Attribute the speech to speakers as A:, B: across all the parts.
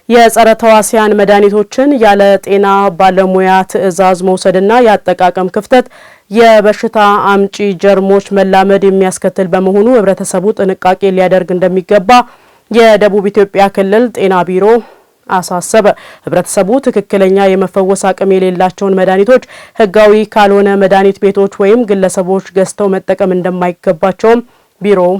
A: የጸረ ተዋሲያን መድኃኒቶችን ያለ ጤና ባለሙያ ትዕዛዝ መውሰድና ያጠቃቀም ክፍተት የበሽታ አምጪ ጀርሞች መላመድ የሚያስከትል በመሆኑ ህብረተሰቡ ጥንቃቄ ሊያደርግ እንደሚገባ የደቡብ ኢትዮጵያ ክልል ጤና ቢሮ አሳሰበ። ህብረተሰቡ ትክክለኛ የመፈወስ አቅም የሌላቸውን መድኃኒቶች ህጋዊ ካልሆነ መድኃኒት ቤቶች ወይም ግለሰቦች ገዝተው መጠቀም እንደማይገባቸውም ቢሮው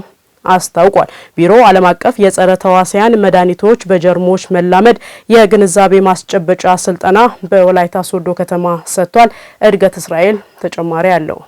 A: አስታውቋል። ቢሮው ዓለም አቀፍ የጸረ ተዋሲያን መድኃኒቶች በጀርሞች መላመድ የግንዛቤ ማስጨበጫ ስልጠና በወላይታ ሶዶ ከተማ ሰጥቷል። እድገት እስራኤል ተጨማሪ አለው።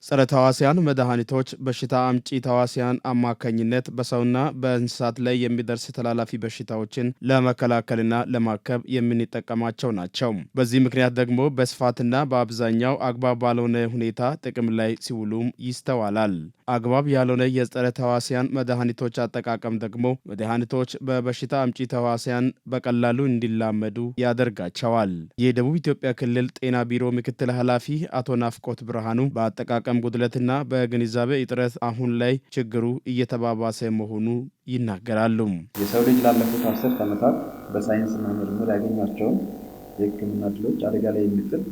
B: ጸረ ተዋሲያን መድኃኒቶች በሽታ አምጪ ተዋሲያን አማካኝነት በሰውና በእንስሳት ላይ የሚደርስ ተላላፊ በሽታዎችን ለመከላከልና ለማከም የምንጠቀማቸው ናቸው። በዚህ ምክንያት ደግሞ በስፋትና በአብዛኛው አግባብ ባልሆነ ሁኔታ ጥቅም ላይ ሲውሉም ይስተዋላል። አግባብ ያልሆነ የጸረ ተዋሲያን መድኃኒቶች አጠቃቀም ደግሞ መድኃኒቶች በበሽታ አምጪ ተዋሲያን በቀላሉ እንዲላመዱ ያደርጋቸዋል። የደቡብ ኢትዮጵያ ክልል ጤና ቢሮ ምክትል ኃላፊ አቶ ናፍቆት ብርሃኑ በአጠቃቀም ጉድለትና በግንዛቤ እጥረት አሁን ላይ ችግሩ እየተባባሰ መሆኑ ይናገራሉ።
C: የሰው ልጅ ላለፉት 10 ዓመታት በሳይንስና ምርምር ያገኛቸውን የሕክምና ድሎች አደጋ ላይ የሚጥል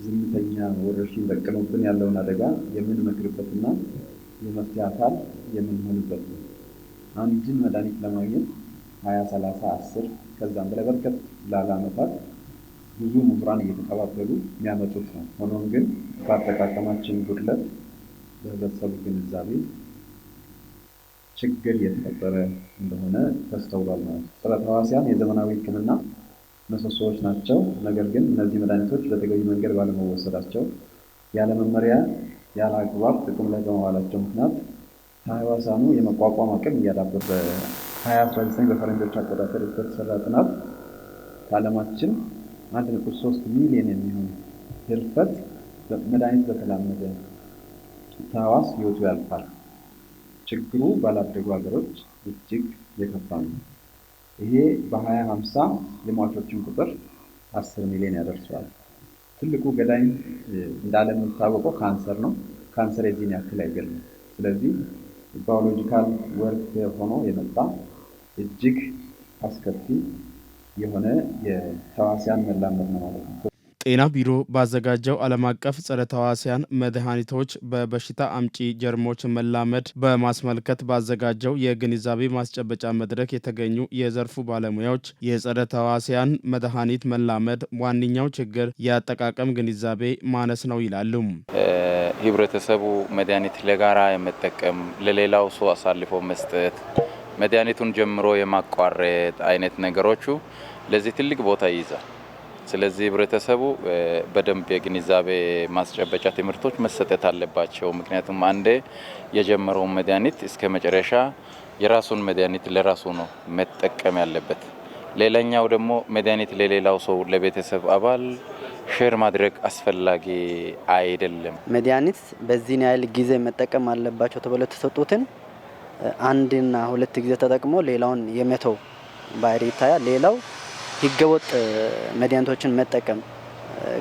C: ዝምተኛ ወረርሽኝ ደቅኖብን ያለውን አደጋ የምንመክርበትና የመፍትሄ አካል የምንሆንበት ነው። አንድን መድኃኒት ለማግኘት 20፣ 30፣ 10 ከዛም በላይ በርከት ላለ ዓመታት ብዙ ምሁራን እየተቀባበሉ የሚያመጡት ነው። ሆኖም ግን በአጠቃቀማችን ጉድለት በህብረተሰቡ ግንዛቤ ችግር እየተፈጠረ እንደሆነ ተስተውሏል ማለት ነው። ጸረ ተዋሲያን የዘመናዊ ሕክምና ምሰሶዎች ናቸው። ነገር ግን እነዚህ መድኃኒቶች በተገቢ መንገድ ባለመወሰዳቸው ያለ መመሪያ ያለ አግባብ ጥቅም ላይ በመዋላቸው ምክንያት ተህዋሲያኑ የመቋቋም አቅም እያዳበረ በ2019 በፈረንጆች አቆጣጠር የተሰራ ጥናት ከዓለማችን 1.3 ሚሊዮን የሚሆን ህልፈት መድኃኒት በተላመደ ተህዋስ ህይወቱ ያልፋል። ችግሩ ባላደጉ ሀገሮች እጅግ የከፋ ነው። ይሄ በ2050 የሟቾችን ቁጥር 10 ሚሊዮን ያደርሰዋል። ትልቁ ገዳይ እንዳለም የሚታወቀው ካንሰር ነው። ካንሰር የዚህን ያክል አይገልም። ስለዚህ ባዮሎጂካል ወርክ ሆኖ የመጣ እጅግ አስከፊ የሆነ የተዋሲያን መላመድ ነው ማለት ነው።
B: ጤና ቢሮ ባዘጋጀው ዓለም አቀፍ ጸረ ተዋሲያን መድኃኒቶች በበሽታ አምጪ ጀርሞች መላመድ በማስመልከት ባዘጋጀው የግንዛቤ ማስጨበጫ መድረክ የተገኙ የዘርፉ ባለሙያዎች የጸረ ተዋሲያን መድኃኒት መላመድ ዋነኛው ችግር የአጠቃቀም ግንዛቤ ማነስ ነው ይላሉ።
D: ህብረተሰቡ መድኃኒት ለጋራ የመጠቀም ለሌላው ሰው አሳልፎ መስጠት መድኃኒቱን ጀምሮ የማቋረጥ አይነት ነገሮቹ ለዚህ ትልቅ ቦታ ይይዛል። ስለዚህ ህብረተሰቡ በደንብ የግንዛቤ ማስጨበጫ ትምህርቶች መሰጠት አለባቸው። ምክንያቱም አንዴ የጀመረውን መድኃኒት እስከ መጨረሻ የራሱን መድኃኒት ለራሱ ነው መጠቀም ያለበት። ሌላኛው ደግሞ መድኃኒት ለሌላው ሰው ለቤተሰብ አባል ሼር ማድረግ አስፈላጊ አይደለም።
E: መድኃኒት በዚህን ያህል ጊዜ መጠቀም አለባቸው ተብሎ ተሰጡትን አንድና ሁለት ጊዜ ተጠቅሞ ሌላውን የመተው ባህሪ ይታያል። ሌላው ህገወጥ መድኃኒቶችን መጠቀም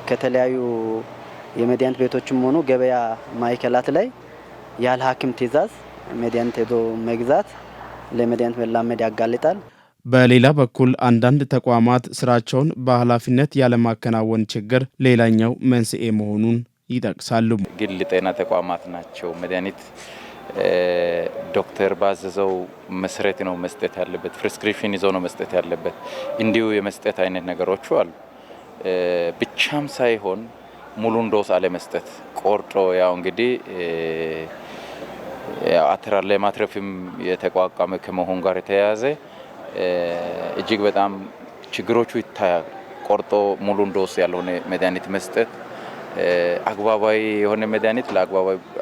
E: ከተለያዩ የመድኃኒት ቤቶችም ሆኑ ገበያ ማዕከላት ላይ ያለ ሐኪም ትዕዛዝ መድኃኒት ሄዶ መግዛት ለመድኃኒት መላመድ ያጋልጣል።
B: በሌላ በኩል አንዳንድ ተቋማት ስራቸውን በኃላፊነት ያለማከናወን ችግር ሌላኛው መንስኤ መሆኑን ይጠቅሳሉ።
D: ግል ጤና ተቋማት ናቸው መድኃኒት ዶክተር ባዘዘው መሰረት ነው መስጠት ያለበት። ፕሪስክሪፕሽን ይዘው ነው መስጠት ያለበት። እንዲሁ የመስጠት አይነት ነገሮች አሉ። ብቻም ሳይሆን ሙሉን ዶስ አለ መስጠት ቆርጦ ያው እንግዲህ አትራል ላይ ማትረፍም የተቋቋመ ከመሆን ጋር የተያያዘ እጅግ በጣም ችግሮቹ ይታያል። ቆርጦ ሙሉን ዶስ ያልሆነ መድኃኒት መስጠት አግባባዊ የሆነ መድኃኒት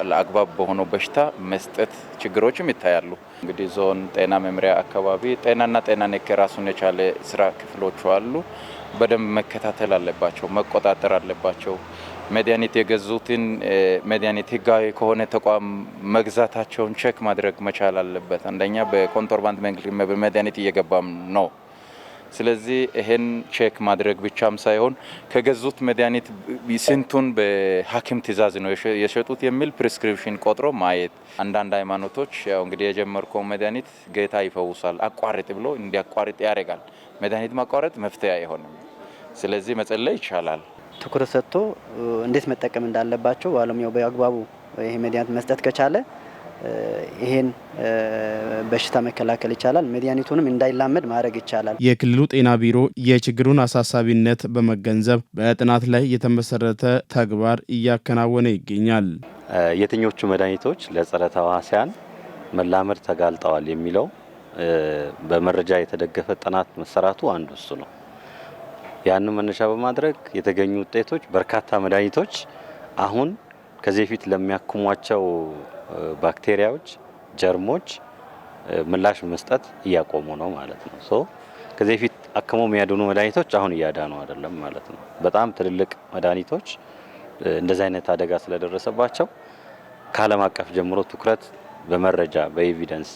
D: ለአግባብ በሆነው በሽታ መስጠት ችግሮችም ይታያሉ። እንግዲህ ዞን ጤና መምሪያ አካባቢ ጤናና ጤና ነክ ራሱን የቻለ ስራ ክፍሎች አሉ። በደንብ መከታተል አለባቸው፣ መቆጣጠር አለባቸው። መድኃኒት የገዙትን መድኃኒት ህጋዊ ከሆነ ተቋም መግዛታቸውን ቼክ ማድረግ መቻል አለበት። አንደኛ በኮንትሮባንድ መንገድ መድኃኒት እየገባም ነው። ስለዚህ ይሄን ቼክ ማድረግ ብቻም ሳይሆን ከገዙት መድኃኒት ስንቱን በሐኪም ትዕዛዝ ነው የሸጡት የሚል ፕሪስክሪፕሽን ቆጥሮ ማየት። አንዳንድ ሃይማኖቶች ያው እንግዲህ የጀመርከው መድኃኒት ጌታ ይፈውሳል አቋርጥ ብሎ እንዲያቋርጥ ያደርጋል። መድኃኒት ማቋረጥ መፍትሄ አይሆንም። ስለዚህ መጸለይ ይቻላል።
E: ትኩረት ሰጥቶ እንዴት መጠቀም እንዳለባቸው ባለሙያው በአግባቡ ይሄ መድኃኒት መስጠት ከቻለ ይሄን በሽታ መከላከል ይቻላል። መድኃኒቱንም እንዳይላመድ ማድረግ ይቻላል።
B: የክልሉ ጤና ቢሮ የችግሩን አሳሳቢነት በመገንዘብ በጥናት ላይ የተመሰረተ ተግባር እያከናወነ ይገኛል።
F: የትኞቹ መድኃኒቶች ለጸረ ተዋሲያን መላመድ ተጋልጠዋል የሚለው በመረጃ የተደገፈ ጥናት መሰራቱ አንዱ እሱ ነው። ያንን መነሻ በማድረግ የተገኙ ውጤቶች በርካታ መድኃኒቶች አሁን ከዚህ በፊት ለሚያክሟቸው ባክቴሪያዎች፣ ጀርሞች ምላሽ መስጠት እያቆሙ ነው ማለት ነው። ከዚህ በፊት አክመው የሚያድኑ መድኃኒቶች አሁን እያዳኑ አይደለም ማለት ነው። በጣም ትልልቅ መድኃኒቶች እንደዚህ አይነት አደጋ ስለደረሰባቸው ከዓለም አቀፍ ጀምሮ ትኩረት በመረጃ በኤቪደንስ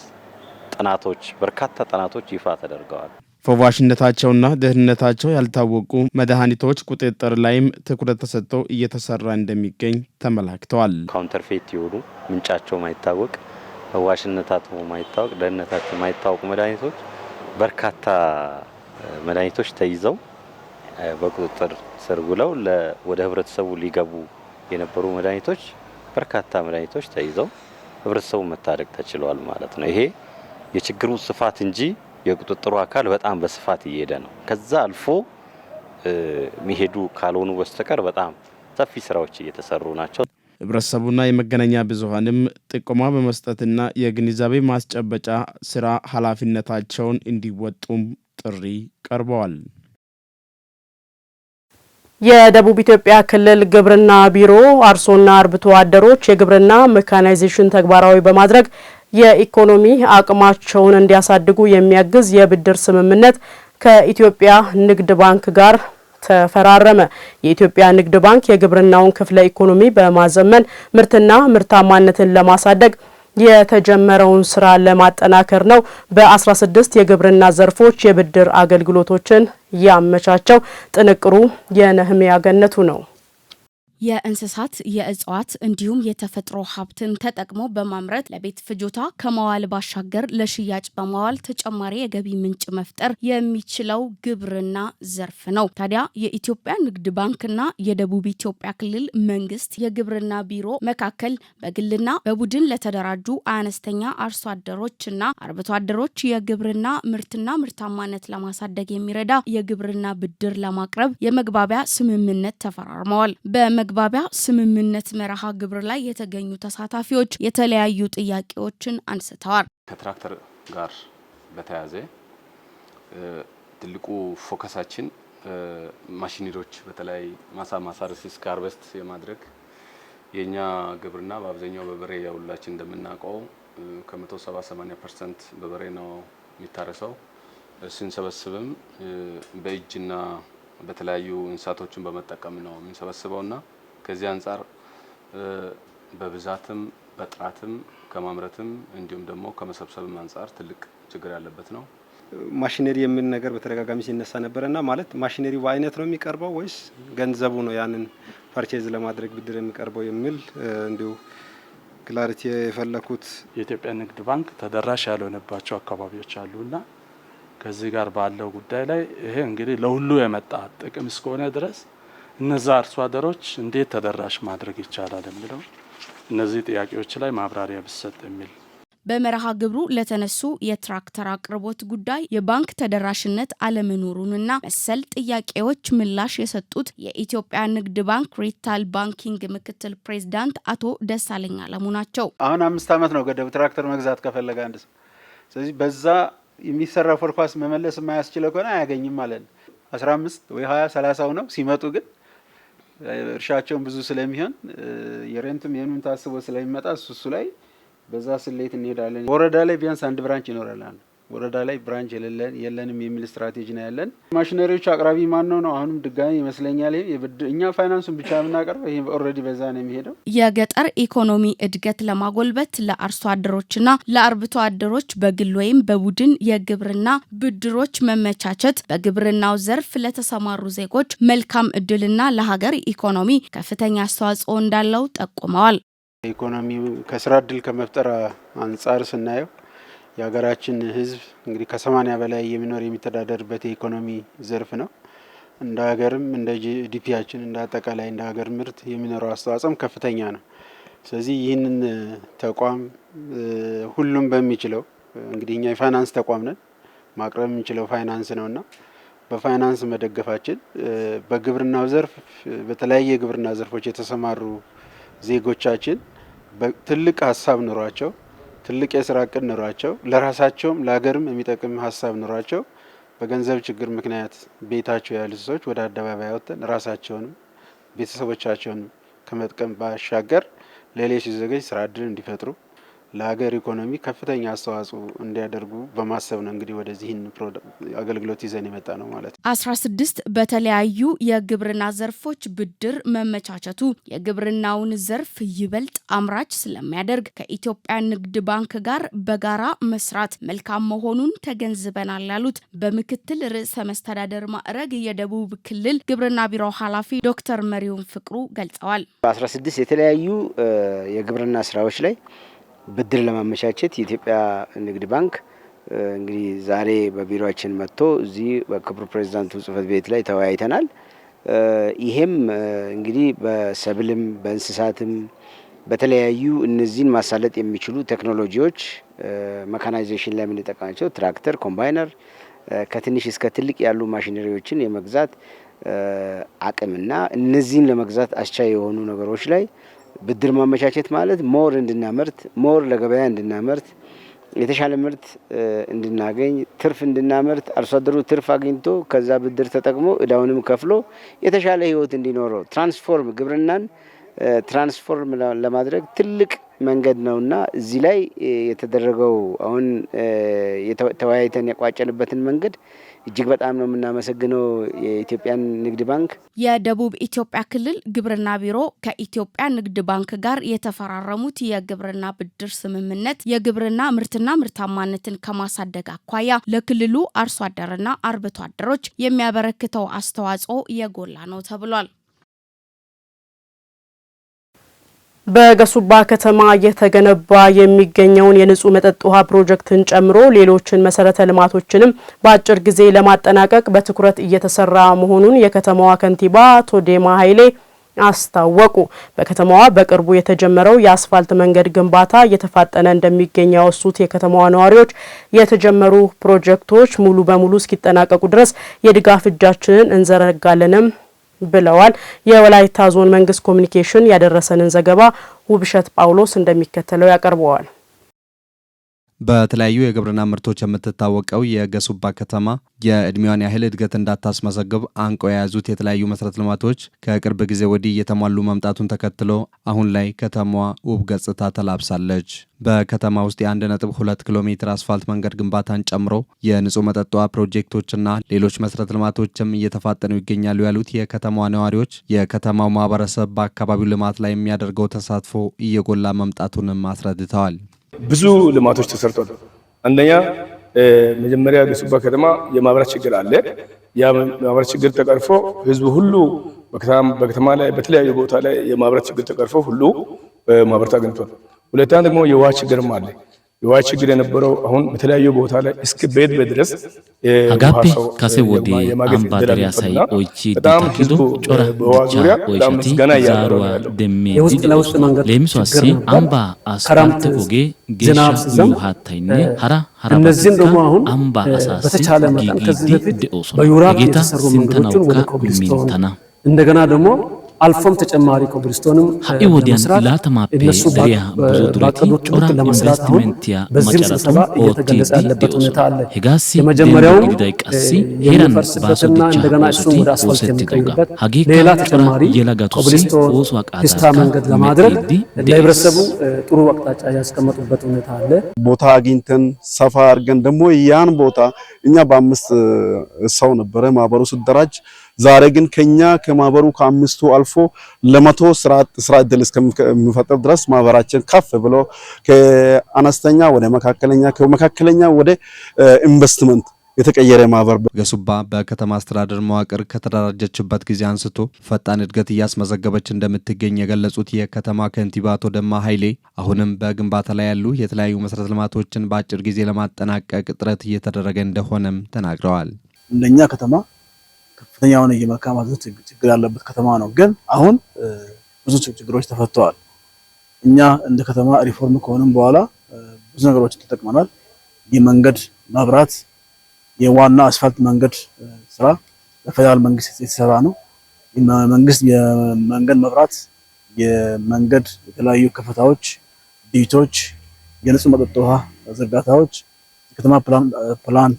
F: ጥናቶች በርካታ ጥናቶች ይፋ ተደርገዋል።
B: ፈዋሽነታቸውና ደህንነታቸው ያልታወቁ መድኃኒቶች ቁጥጥር ላይም ትኩረት ተሰጥቶ እየተሰራ እንደሚገኝ ተመላክተዋል።
F: ካውንተርፌት የሆኑ ምንጫቸው ማይታወቅ ፈዋሽነታቸው ማይታወቅ ደህንነታቸው ማይታወቁ መድኃኒቶች በርካታ መድኃኒቶች ተይዘው በቁጥጥር ስር ውለው ወደ ህብረተሰቡ ሊገቡ የነበሩ መድኃኒቶች በርካታ መድኃኒቶች ተይዘው ህብረተሰቡ መታደግ ተችሏል ማለት ነው። ይሄ የችግሩ ስፋት እንጂ የቁጥጥሩ አካል በጣም በስፋት እየሄደ ነው። ከዛ አልፎ የሚሄዱ ካልሆኑ በስተቀር በጣም ሰፊ ስራዎች እየተሰሩ ናቸው።
B: ህብረተሰቡና የመገናኛ ብዙሃንም ጥቆማ በመስጠትና የግንዛቤ ማስጨበጫ ስራ ኃላፊነታቸውን እንዲወጡም ጥሪ ቀርበዋል።
A: የደቡብ ኢትዮጵያ ክልል ግብርና ቢሮ አርሶና አርብቶ አደሮች የግብርና ሜካናይዜሽን ተግባራዊ በማድረግ የኢኮኖሚ አቅማቸውን እንዲያሳድጉ የሚያግዝ የብድር ስምምነት ከኢትዮጵያ ንግድ ባንክ ጋር ተፈራረመ። የኢትዮጵያ ንግድ ባንክ የግብርናውን ክፍለ ኢኮኖሚ በማዘመን ምርትና ምርታማነትን ለማሳደግ የተጀመረውን ስራ ለማጠናከር ነው በ16 የግብርና ዘርፎች የብድር አገልግሎቶችን ያመቻቸው። ጥንቅሩ የነህሚያ ገነቱ ነው።
G: የእንስሳት የእጽዋት እንዲሁም የተፈጥሮ ሀብትን ተጠቅሞ በማምረት ለቤት ፍጆታ ከመዋል ባሻገር ለሽያጭ በመዋል ተጨማሪ የገቢ ምንጭ መፍጠር የሚችለው ግብርና ዘርፍ ነው። ታዲያ የኢትዮጵያ ንግድ ባንክና የደቡብ ኢትዮጵያ ክልል መንግስት የግብርና ቢሮ መካከል በግልና በቡድን ለተደራጁ አነስተኛ አርሶ አደሮችና አርብቶ አደሮች የግብርና ምርትና ምርታማነት ለማሳደግ የሚረዳ የግብርና ብድር ለማቅረብ የመግባቢያ ስምምነት ተፈራርመዋል። በመግባቢያ ስምምነት መርሃ ግብር ላይ የተገኙ ተሳታፊዎች የተለያዩ ጥያቄዎችን አንስተዋል።
H: ከትራክተር ጋር በተያያዘ ትልቁ ፎከሳችን ማሽነሪዎች በተለይ ማሳ ሪሲስ ሃርቨስት የማድረግ የኛ ግብርና በአብዛኛው በበሬ ያውላችን እንደምናውቀው ከ170-80% በበሬ ነው የሚታረሰው። ስንሰበስብም በእጅና በተለያዩ እንስሳቶችን በመጠቀም ነው የምንሰበስበውና ከዚህ አንፃር በብዛትም በጥራትም ከማምረትም እንዲሁም ደግሞ ከመሰብሰብም አንፃር ትልቅ ችግር ያለበት ነው።
I: ማሽነሪ የሚል ነገር በተደጋጋሚ ሲነሳ ነበርና ማለት ማሽነሪ በአይነት ነው የሚቀርበው ወይስ ገንዘቡ ነው ያንን ፐርቼዝ ለማድረግ ብድር የሚቀርበው የሚል እንዲሁ ክላሪቲ የፈለኩት።
J: የኢትዮጵያ ንግድ ባንክ ተደራሽ ያልሆነባቸው አካባቢዎች አሉና ከዚህ ጋር ባለው ጉዳይ ላይ ይሄ እንግዲህ ለሁሉ የመጣ ጥቅም እስከሆነ ድረስ እነዛ አርሶ አደሮች እንዴት ተደራሽ ማድረግ ይቻላል የሚለው እነዚህ ጥያቄዎች ላይ ማብራሪያ ቢሰጥ የሚል።
G: በመርሃ ግብሩ ለተነሱ የትራክተር አቅርቦት ጉዳይ የባንክ ተደራሽነት አለመኖሩንና መሰል ጥያቄዎች ምላሽ የሰጡት የኢትዮጵያ ንግድ ባንክ ሪታል ባንኪንግ ምክትል ፕሬዝዳንት አቶ ደሳለኝ አለሙ ናቸው።
K: አሁን 5 ዓመት ነው ገደብ ትራክተር መግዛት ከፈለገ አንድ ሰው። ስለዚህ በዛ የሚሰራ ፎርካስት መመለስ የማያስችለው ከሆነ አያገኝም ማለት ነው። 15 ወይ 20 30 ነው ሲመጡ ግን እርሻቸውን ብዙ ስለሚሆን የሬንቱም የምንም ታስቦ ስለሚመጣ እሱ ላይ በዛ ስሌት እንሄዳለን። ወረዳ ላይ ቢያንስ አንድ ብራንች ይኖራል። ወረዳ ላይ ብራንች የለንም የሚል ስትራቴጂ ነው ያለን። ማሽነሪዎች አቅራቢ ማን ነው? አሁንም ድጋሚ ይመስለኛል እኛ ፋይናንሱን ብቻ የምናቀርበው ይሄ ኦልሬዲ በዛ ነው የሚሄደው።
G: የገጠር ኢኮኖሚ እድገት ለማጎልበት ለአርሶ አደሮችና ለአርብቶ አደሮች በግል ወይም በቡድን የግብርና ብድሮች መመቻቸት በግብርናው ዘርፍ ለተሰማሩ ዜጎች መልካም እድልና ለሀገር ኢኮኖሚ ከፍተኛ አስተዋጽኦ እንዳለው ጠቁመዋል።
K: ኢኮኖሚ ከስራ እድል ከመፍጠር አንጻር ስናየው የሀገራችን ህዝብ እንግዲህ ከ80 በላይ የሚተዳደርበት የኢኮኖሚ ዘርፍ ነው። እንደ ሀገርም እንደ ጂዲፒያችን እንደ አጠቃላይ እንደ ሀገር ምርት የሚኖረው አስተዋጽኦም ከፍተኛ ነው። ስለዚህ ይህንን ተቋም ሁሉም በሚችለው እንግዲህ እኛ የፋይናንስ ተቋም ነን፣ ማቅረብ የምንችለው ፋይናንስ ነውና በፋይናንስ መደገፋችን በግብርናው ዘርፍ በተለያየ የግብርና ዘርፎች የተሰማሩ ዜጎቻችን ትልቅ ሀሳብ ኑሯቸው ትልቅ የስራ እቅድ ኑሯቸው ለራሳቸውም ለሀገርም የሚጠቅም ሀሳብ ኑሯቸው በገንዘብ ችግር ምክንያት ቤታቸው ያሉ ሰዎች ወደ አደባባይ ወጥተን ራሳቸውንም ቤተሰቦቻቸውንም ከመጥቀም ባሻገር ለሌሎች ዜጎች ስራ እድል እንዲፈጥሩ ለሀገር ኢኮኖሚ ከፍተኛ አስተዋጽኦ እንዲያደርጉ በማሰብ ነው እንግዲህ ወደዚህን አገልግሎት ይዘን የመጣ ነው ማለት ነው።
G: 16 በተለያዩ የግብርና ዘርፎች ብድር መመቻቸቱ የግብርናውን ዘርፍ ይበልጥ አምራች ስለሚያደርግ ከኢትዮጵያ ንግድ ባንክ ጋር በጋራ መስራት መልካም መሆኑን ተገንዝበናል ያሉት በምክትል ርዕሰ መስተዳደር ማዕረግ የደቡብ ክልል ግብርና ቢሮ ኃላፊ ዶክተር መሪውን ፍቅሩ ገልጸዋል።
L: 16 የተለያዩ የግብርና ስራዎች ላይ ብድር ለማመቻቸት የኢትዮጵያ ንግድ ባንክ እንግዲህ ዛሬ በቢሮአችን መጥቶ እዚህ በክቡር ፕሬዝዳንቱ ጽህፈት ቤት ላይ ተወያይተናል። ይሄም እንግዲህ በሰብልም በእንስሳትም በተለያዩ እነዚህን ማሳለጥ የሚችሉ ቴክኖሎጂዎች መካናይዜሽን ላይ የምንጠቀማቸው ትራክተር፣ ኮምባይነር ከትንሽ እስከ ትልቅ ያሉ ማሽነሪዎችን የመግዛት አቅምና እነዚህን ለመግዛት አስቻይ የሆኑ ነገሮች ላይ ብድር ማመቻቸት ማለት ሞር እንድናመርት ሞር ለገበያ እንድናመርት የተሻለ ምርት እንድናገኝ ትርፍ እንድናመርት አርሶ አደሩ ትርፍ አግኝቶ ከዛ ብድር ተጠቅሞ እዳውንም ከፍሎ የተሻለ ህይወት እንዲኖረው ግብርናን ትራንስፎርም ለማድረግ ትልቅ መንገድ ነውና እዚህ ላይ የተደረገው አሁን ተወያይተን ያቋጨንበትን መንገድ እጅግ በጣም ነው የምናመሰግነው የኢትዮጵያ ንግድ ባንክ።
G: የደቡብ ኢትዮጵያ ክልል ግብርና ቢሮ ከኢትዮጵያ ንግድ ባንክ ጋር የተፈራረሙት የግብርና ብድር ስምምነት የግብርና ምርትና ምርታማነትን ከማሳደግ አኳያ ለክልሉ አርሶ አደርና አርብቶ አደሮች የሚያበረክተው አስተዋጽኦ የጎላ ነው ተብሏል።
A: በገሱባ ከተማ እየተገነባ የሚገኘውን የንጹህ መጠጥ ውሃ ፕሮጀክትን ጨምሮ ሌሎችን መሰረተ ልማቶችንም በአጭር ጊዜ ለማጠናቀቅ በትኩረት እየተሰራ መሆኑን የከተማዋ ከንቲባ ቶዴማ ኃይሌ አስታወቁ። በከተማዋ በቅርቡ የተጀመረው የአስፋልት መንገድ ግንባታ እየተፋጠነ እንደሚገኝ ያወሱት የከተማዋ ነዋሪዎች የተጀመሩ ፕሮጀክቶች ሙሉ በሙሉ እስኪጠናቀቁ ድረስ የድጋፍ እጃችንን እንዘረጋለንም ብለዋል። የወላይታ ዞን መንግስት ኮሚኒኬሽን ያደረሰንን ዘገባ ውብሸት ጳውሎስ እንደሚከተለው ያቀርበዋል።
M: በተለያዩ የግብርና ምርቶች የምትታወቀው የገሱባ ከተማ የእድሜዋን ያህል እድገት እንዳታስመዘግብ አንቀው የያዙት የተለያዩ መሰረተ ልማቶች ከቅርብ ጊዜ ወዲህ እየተሟሉ መምጣቱን ተከትሎ አሁን ላይ ከተማዋ ውብ ገጽታ ተላብሳለች። በከተማ ውስጥ የ1.2 ኪሎ ሜትር አስፋልት መንገድ ግንባታን ጨምሮ የንጹህ መጠጥ ውሃ ፕሮጀክቶችና ሌሎች መሰረተ ልማቶችም እየተፋጠኑ ይገኛሉ ያሉት የከተማዋ ነዋሪዎች የከተማው ማህበረሰብ በአካባቢው ልማት ላይ የሚያደርገው ተሳትፎ እየጎላ መምጣቱንም አስረድተዋል።
N: ብዙ ልማቶች ተሰርቷል። አንደኛ መጀመሪያ ገሱባ ከተማ የማብራት ችግር አለ። ያ የማብራት ችግር ተቀርፎ ህዝቡ ሁሉ በከተማ ላይ በተለያዩ ቦታ ላይ የማብራት ችግር ተቀርፎ ሁሉ ማብራት አግኝቷል። ሁለተኛ ደግሞ የውሃ ችግርም አለ። የውሃ ችግር የነበረው አሁን በተለያዩ ቦታ ላይ እስከ ቤት ድረስ
O: አጋፔ ካሴ ወዲ አምባደሪያ ሳይ ኦይቺ ዲታኪዶ ጮራ ዙሪያ ኦይቺ ዛሩዋ ደሜ ለምሷሲ አምባ አስፋልት ኦጌ ጌሻ ዩሃታይኔ ሀራ
P: እነዚህም ደግሞ አሁን
O: አምባ አሳሲ
P: በተቻለ መጠን ከዚህ በፊት
O: በዩራ
P: የተሰሩ መንገዶችን ወደ ኮብልስቶን እንደገና ደግሞ አልፎም ተጨማሪ ኮብልስቶንም
O: ለመስራት እነሱ ባቀዱት ልክ ለመስራት አሁን በዚህ ስብሰባ እየተገለጸ ያለበት ሁኔታ አለ። የመጀመሪያው የሚፈርስበትና እንደገና እሱም ወደ አስፋልት የሚቀይርበት ሌላ ተጨማሪ ኮብልስቶን ፒስታ መንገድ ለማድረግ ለህብረተሰቡ ጥሩ አቅጣጫ ያስቀመጡበት ሁኔታ አለ።
Q: ቦታ አግኝተን ሰፋ አድርገን ደግሞ ያን ቦታ እኛ በ5 ሰው ነበረ ማህበሩ ሲደራጅ። ዛሬ ግን ከኛ ከማህበሩ ከ5ቱ አልፎ ለ100 ስራ እድል እስከሚፈጥር ድረስ ማህበራችን ከፍ ብሎ ከአነስተኛ ወደ መካከለኛ ከመካከለኛ ወደ ኢንቨስትመንት የተቀየረ ማህበር
M: ገሱባ በከተማ አስተዳደር መዋቅር ከተደራጀችበት ጊዜ አንስቶ ፈጣን እድገት እያስመዘገበች እንደምትገኝ የገለጹት የከተማ ከንቲባ አቶ ደማ ኃይሌ አሁንም በግንባታ ላይ ያሉ የተለያዩ መሰረተ ልማቶችን በአጭር ጊዜ ለማጠናቀቅ ጥረት እየተደረገ እንደሆነም ተናግረዋል።
P: እንደኛ ከተማ ከፍተኛ የሆነ የመልካም አስተዳደር ችግር ያለበት ከተማ ነው። ግን አሁን ብዙ ችግሮች ተፈተዋል። እኛ እንደ ከተማ ሪፎርም ከሆነም በኋላ ብዙ ነገሮችን ተጠቅመናል። የመንገድ መብራት የዋና አስፋልት መንገድ ስራ በፌደራል መንግስት የተሰራ ነው። መንግስት የመንገድ መብራት የመንገድ የተለያዩ ከፍታዎች ዲቶች የንጹህ መጠጥ ውሃ ዝርጋታዎች የከተማ ፕላን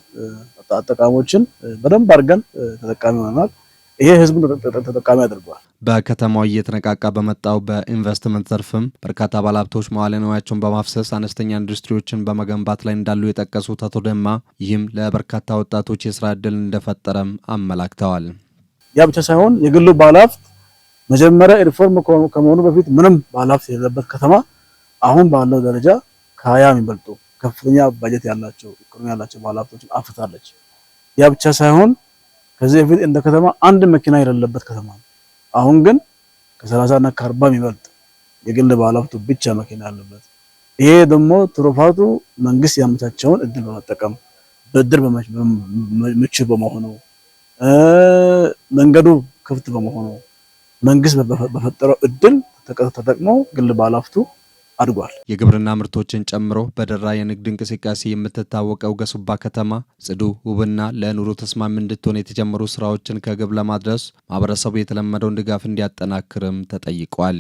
P: አጠቃቀሞችን በደንብ አድርገን ተጠቃሚ ሆነናል። ይሄ ህዝቡ ተጠቃሚ አድርጓል።
M: በከተማው እየተነቃቃ በመጣው በኢንቨስትመንት ዘርፍም በርካታ ባለሀብቶች መዋዕለ ንዋያቸውን በማፍሰስ አነስተኛ ኢንዱስትሪዎችን በመገንባት ላይ እንዳሉ የጠቀሱት አቶ ደማ ይህም ለበርካታ ወጣቶች የስራ ዕድል እንደፈጠረም አመላክተዋል።
P: ያ ብቻ ሳይሆን የግሉ ባለሀብት መጀመሪያ ሪፎርም ከመሆኑ በፊት ምንም ባለሀብት የሌለበት ከተማ አሁን ባለው ደረጃ ከ20 የሚበልጡ ከፍተኛ ባጀት ያላቸው ኢኮኖሚ ያላቸው ባለሀብቶችን አፍርታለች። ያ ብቻ ሳይሆን ከዚህ በፊት እንደ ከተማ አንድ መኪና የሌለበት ከተማ ነው። አሁን ግን ከ30 እና ከ40 የሚበልጥ የግል ባለሀብቱ ብቻ መኪና ያለበት። ይሄ ደግሞ ትሩፋቱ መንግስት ያመቻቸውን እድል በመጠቀም ብድር ምቹ በመሆኑ መንገዱ ክፍት በመሆኑ መንግስት በፈጠረው እድል ተጠቅሞ ግል ባለሀብቱ አድጓል።
M: የግብርና ምርቶችን ጨምሮ በደራ የንግድ እንቅስቃሴ የምትታወቀው ገሱባ ከተማ ጽዱ፣ ውብና ለኑሮ ተስማሚ እንድትሆን የተጀመሩ ስራዎችን ከግብ ለማድረስ ማህበረሰቡ የተለመደውን ድጋፍ እንዲያጠናክርም ተጠይቋል።